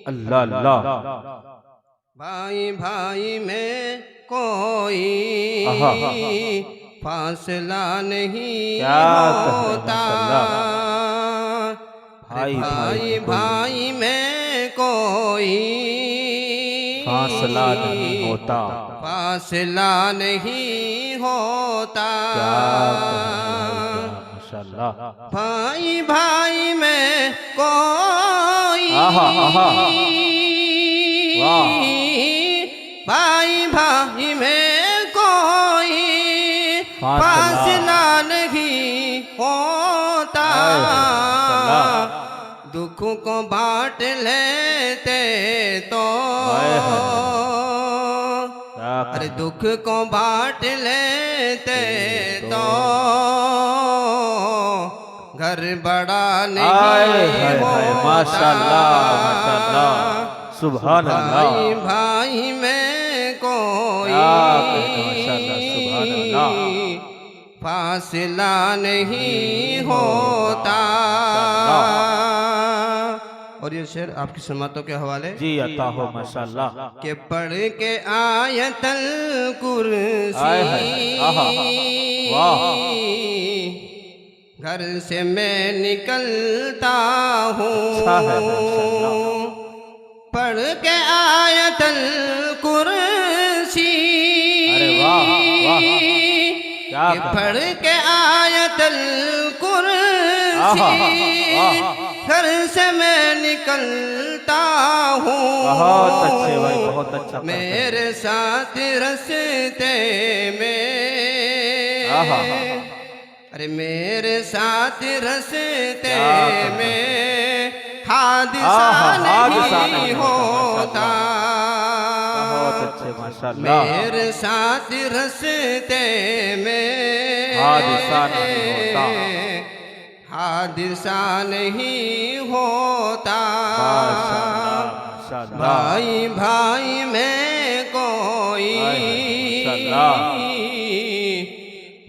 अल्लाह अल्लाह। भाई भाई में कोई फासला नहीं होता। भाई भाई भाई में कोई फासला नहीं होता। फासला नहीं होता। माशाअल्लाह। भाई भाई में कोई भाई भाई में कोई फासला नहीं होता। दुख को बांट लेते तो अरे दुख को बांट लेते तो घर बड़ा नहीं होता। माशाअल्लाह माशाअल्लाह सुभान अल्लाह। भाई भाई में कोई सुभान अल्लाह फासला नहीं होता। और ये शेर आपकी समातों के हवाले जी अता हो माशाअल्लाह। के पढ़ के आयतल कुर्सी घर से मैं निकलता हूँ। पढ़ के आयतल कुर्सी कि पढ़ के आयतल कुर्सी घर से मैं निकलता हूँ। बहुत अच्छे भाई बहुत अच्छा। मेरे साथ रस्ते में अरे मेरे साथ रस्ते में हादसा नहीं होता। बहुत अच्छे माशाअल्लाह। मेरे साथ रस्ते में हादसा नहीं होता। हादसा नहीं होता। भाई भाई में कोई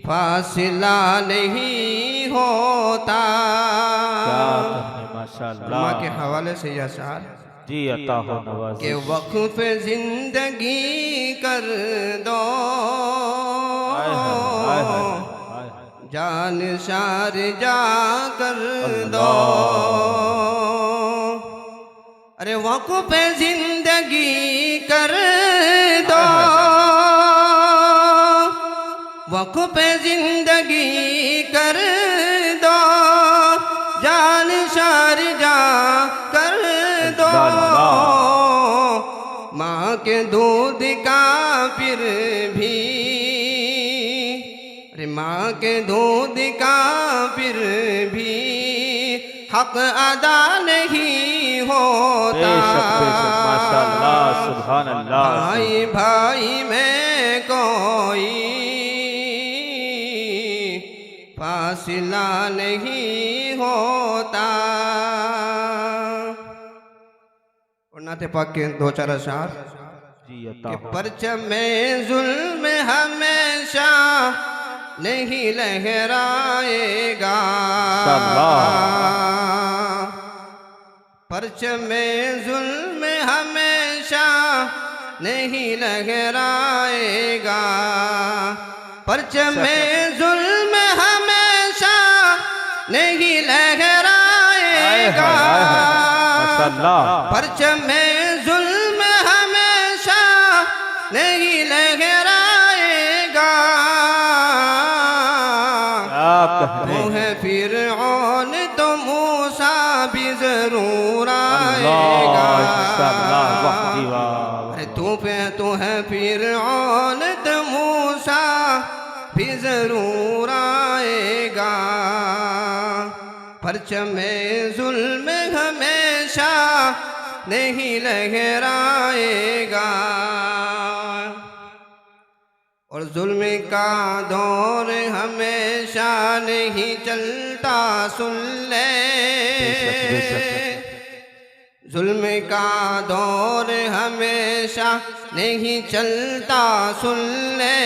फासला नहीं होता। माशाअल्लाह के हवाले से यह शार जी अता हो नवाज़ के वक़्फ़ जिंदगी कर दो जान शार जा कर दो। अरे वक़्फ़ जिंदगी कर दो वक़्फ़ जिंदगी कर दो जान शार जा कर दो। माँ के दूध का फिर भी अरे माँ के दूध का फिर भी हक अदा नहीं होता। माशाअल्लाह सुभान अल्लाह। भाई भाई में कोई फासला नहीं होता। और नाते पाक के दो चार अशार कि परचम में जुल्म हमेशा नहीं लहराएगा। परचम में जुल्म हमेशा नहीं लहराएगा। परचम में जुल्म हमेशा नहीं लहराएगा। परचम में जुल्म हमेशा नहीं लहराएगा। वो है फिरऔन तो मूसा भी जरूर आएगा। तू है फिरऔन तो मूसा भी जरूर आएगा। परचम में जुल्म हमेशा नहीं लहराएगा। और जुल्म का दौर हमेशा नहीं चलता सुन ले। जुल्म का दौर हमेशा नहीं चलता सुन ले।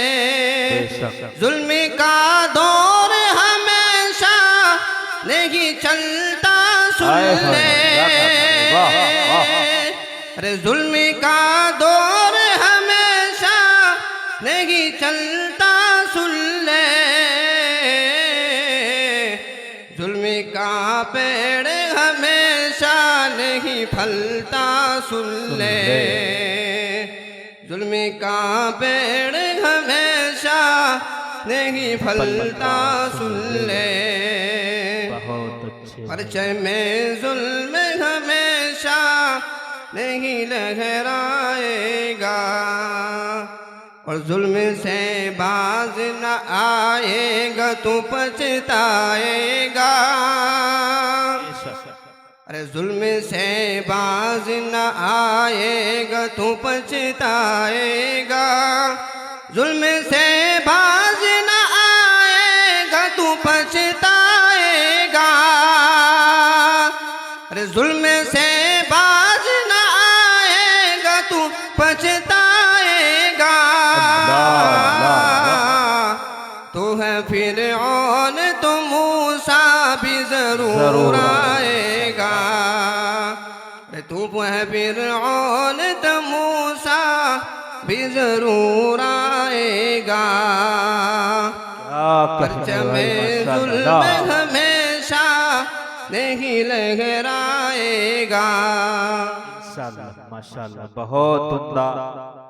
जुल्म का दौर हमेशा नहीं चलता सुन आए हाय ले। क्या बात है, वाह वाह अरे जुल्म का दौर हमेशा नहीं चलता सुन ले। जुल्म का पेड़ हमेशा नहीं फलता सुन ले। जुल्म का पेड़ हमेशा नहीं फलता सुन ले। बहुत अच्छे परचय में जुल्म हमेशा नहीं लहराएगा और जुल्म से बाज न आएगा तू पछताएगा। अरे जुल्म से बाज न आएगा तू पछताएगा। जुल्म से बाज न आएगा तू पछताएगा। अरे जुल्म से बाज न आएगा तू पछताएगा। तू है फिरऔन तो मूसा भी जरूर आएगा। तू है फिरऔन तो मूसा भी जरूर आएगा। परचम जुल्म हमेशा नहीं लहराएगा। माशाल्लाह माशाल्लाह बहुत उम्दा।